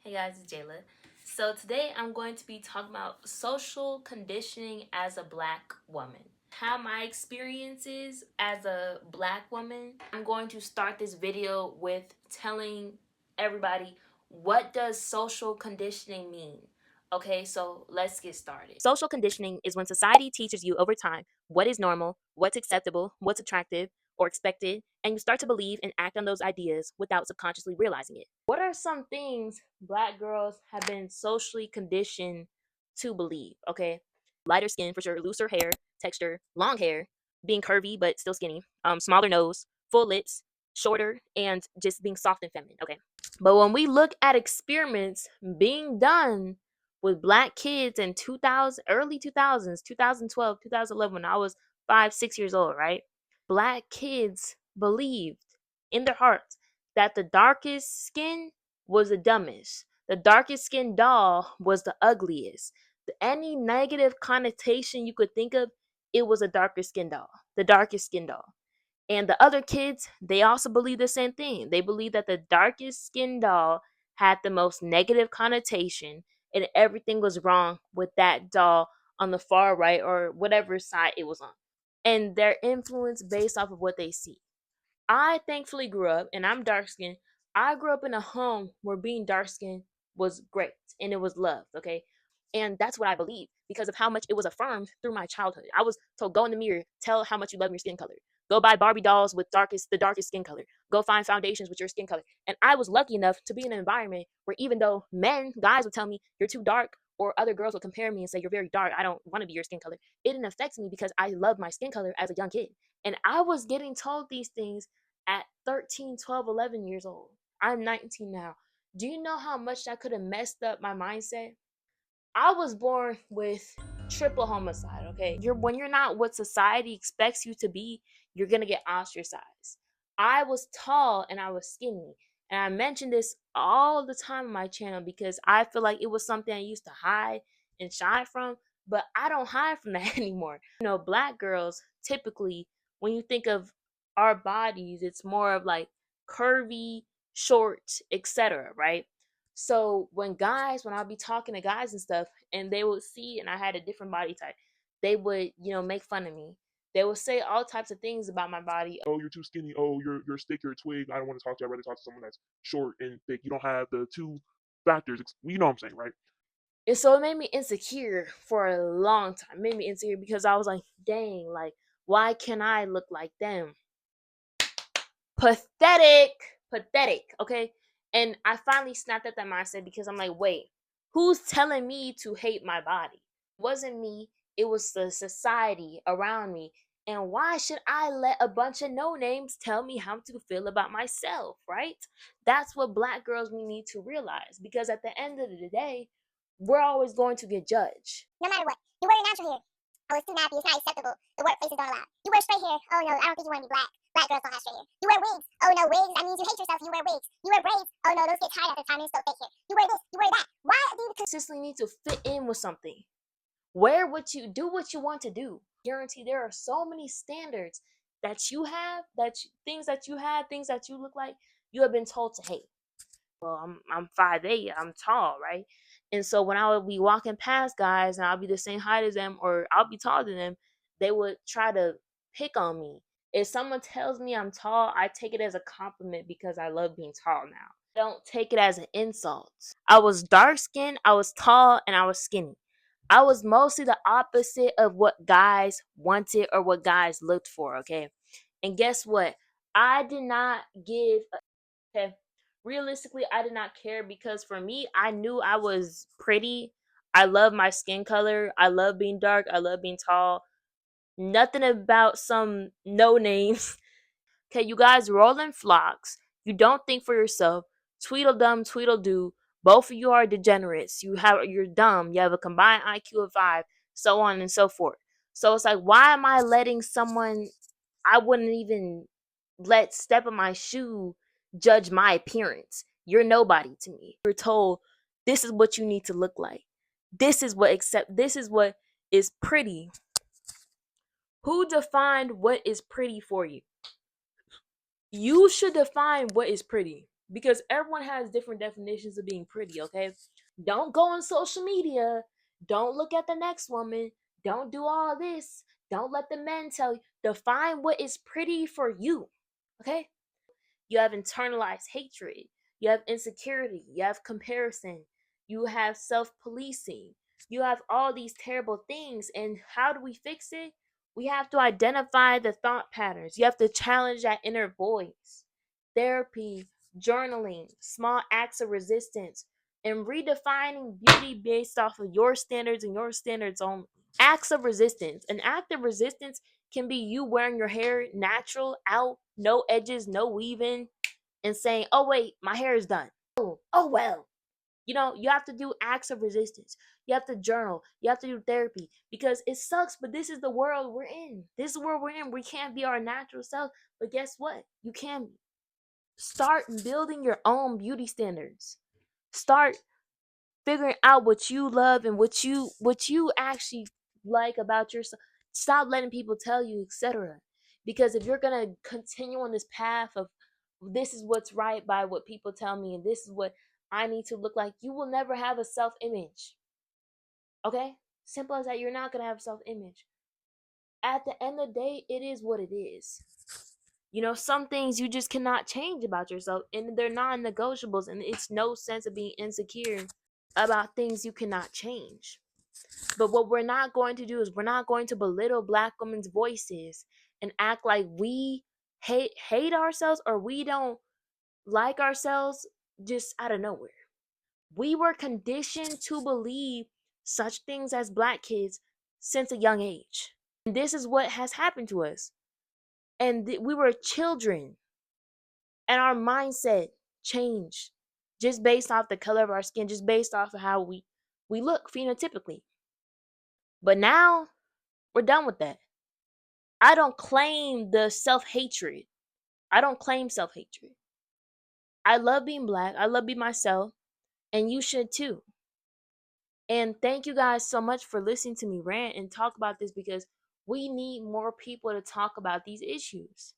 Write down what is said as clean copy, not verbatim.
Hey guys, it's Jayla. So today I'm going to be talking about social conditioning as a black woman. How my experiences as a black woman. I'm going to start this video with telling everybody what does social conditioning mean. Okay, so let's get started. Social conditioning is when society teaches you over time what is normal, what's acceptable, what's attractive or expected, and you start to believe and act on those ideas without subconsciously realizing it. What are some things black girls have been socially conditioned to believe? Okay, lighter skin for sure, looser hair texture, long hair, being curvy but still skinny, smaller nose, full lips, shorter, and just being soft and feminine. Okay, but when we look at experiments being done with black kids in 2000, early 2000s, 2012, 2011, when I was 5, 6 years old, right? Black kids believed in their hearts that the darkest skin was the dumbest. The darkest skin doll was the ugliest. Any negative connotation you could think of, it was a darker skin doll, the darkest skin doll. And the other kids, they also believe the same thing. They believe that the darkest skin doll had the most negative connotation and everything was wrong with that doll on the far right or whatever side it was on. And they're influenced based off of what they see. I thankfully grew up, and I'm dark skinned. I grew up in a home where being dark skinned was great and it was loved, okay? And that's what I believe because of how much it was affirmed through my childhood. I was told, go in the mirror, tell how much you love your skin color. Go buy Barbie dolls with the darkest skin color. Go find foundations with your skin color. And I was lucky enough to be in an environment where even though guys would tell me you're too dark, or other girls would compare me and say you're very dark, I don't want to be your skin color. It didn't affect me because I loved my skin color as a young kid. And I was getting told these things at 13, 12, 11 years old. I'm 19 now. Do you know how much that could have messed up my mindset? I was born with triple homicide, okay? When you're not what society expects you to be, you're going to get ostracized. I was tall and I was skinny. And I mention this all the time on my channel because I feel like it was something I used to hide and shy from, but I don't hide from that anymore. You know, black girls typically, when you think of our bodies, it's more of like curvy, short, etc., right? So when I'll be talking to guys and stuff, and they would see, and I had a different body type, they would, make fun of me. They would say all types of things about my body. Oh, you're too skinny. Oh, you're a stick, you're a twig. I don't want to talk to you. I'd rather talk to someone that's short and thick. You don't have the two factors. You know what I'm saying, right? And so it made me insecure for a long time. It made me insecure because I was like, dang, like, why can't I look like them? Pathetic, pathetic, okay? And I finally snapped at that mindset because I'm like, wait, who's telling me to hate my body? It wasn't me, it was the society around me. And why should I let a bunch of no names tell me how to feel about myself, right? That's what black girls we need to realize because at the end of the day, we're always going to get judged. No matter what. You wear your natural hair. Oh, it's too nappy. It's not acceptable. The workplaces don't allow. You wear straight hair. Oh, no, I don't think you want to be black. Black girls don't have straight hair. You wear wigs. Oh, no, wigs. That means you hate yourself. You wear wigs. You wear braids. Oh, no, those get tied at the time and it's so fake hair. You wear this. You wear that. Why do you Consistently need to fit in with something. Wear what you do, what you want to do. Guarantee there are so many standards that you have, things that you have, things that you look like, you have been told to hate. Well, I'm 5'8", I'm tall, right? And so when I would be walking past guys and I'll be the same height as them or I'll be taller than them, they would try to pick on me. If someone tells me I'm tall, I take it as a compliment because I love being tall now. I don't take it as an insult. I was dark skinned, I was tall, and I was skinny. I was mostly the opposite of what guys wanted or what guys looked for, okay? And guess what? I did not give okay. Realistically, I did not care because for me, I knew I was pretty. I love my skin color. I love being dark. I love being tall. Nothing about some no names. Okay, you guys roll in flocks. You don't think for yourself. Tweedledum, Tweedledoo. Both of you are degenerates. You're dumb. You have a combined IQ of 5, so on and so forth. So it's like, why am I letting someone I wouldn't even let step in my shoe judge my appearance? You're nobody to me. You're told this is what you need to look like. This is what is pretty. Who defined what is pretty for you? You should define what is pretty. because everyone has different definitions of being pretty, okay? Don't go on social media. Don't look at the next woman. Don't do all this. Don't let the men tell you. Define what is pretty for you, okay? You have internalized hatred. You have insecurity. You have comparison. You have self policing. You have all these terrible things. And how do we fix it? We have to identify the thought patterns. You have to challenge that inner voice. Therapy, journaling, small acts of resistance, and redefining beauty based off of your standards and your standards only. Acts of resistance. An act of resistance can be you wearing your hair natural, out, no edges, no weaving, and saying, oh, wait, my hair is done. Oh, well. You have to do acts of resistance. You have to journal. You have to do therapy because it sucks, but this is the world we're in. This is the world we're in. We can't be our natural self, but guess what? You can be. Start building your own beauty standards. Start figuring out what you love and what you actually like about yourself. Stop letting people tell you, etc. Because if you're gonna continue on this path of this is what's right by what people tell me and this is what I need to look like, you will never have a self-image. Okay? Simple as that. You're not gonna have self-image. At the end of the day, it is what it is. Some things you just cannot change about yourself, and they're non-negotiables, and it's no sense of being insecure about things you cannot change. But what we're not going to do is we're not going to belittle Black women's voices and act like we hate ourselves or we don't like ourselves just out of nowhere. We were conditioned to believe such things as Black kids since a young age. And this is what has happened to us. And we were children, and our mindset changed just based off the color of our skin, just based off of how we look phenotypically. But now we're done with that. I don't claim the self-hatred. I don't claim self-hatred. I love being Black. I love being myself. And you should too. And thank you guys so much for listening to me rant and talk about this because we need more people to talk about these issues.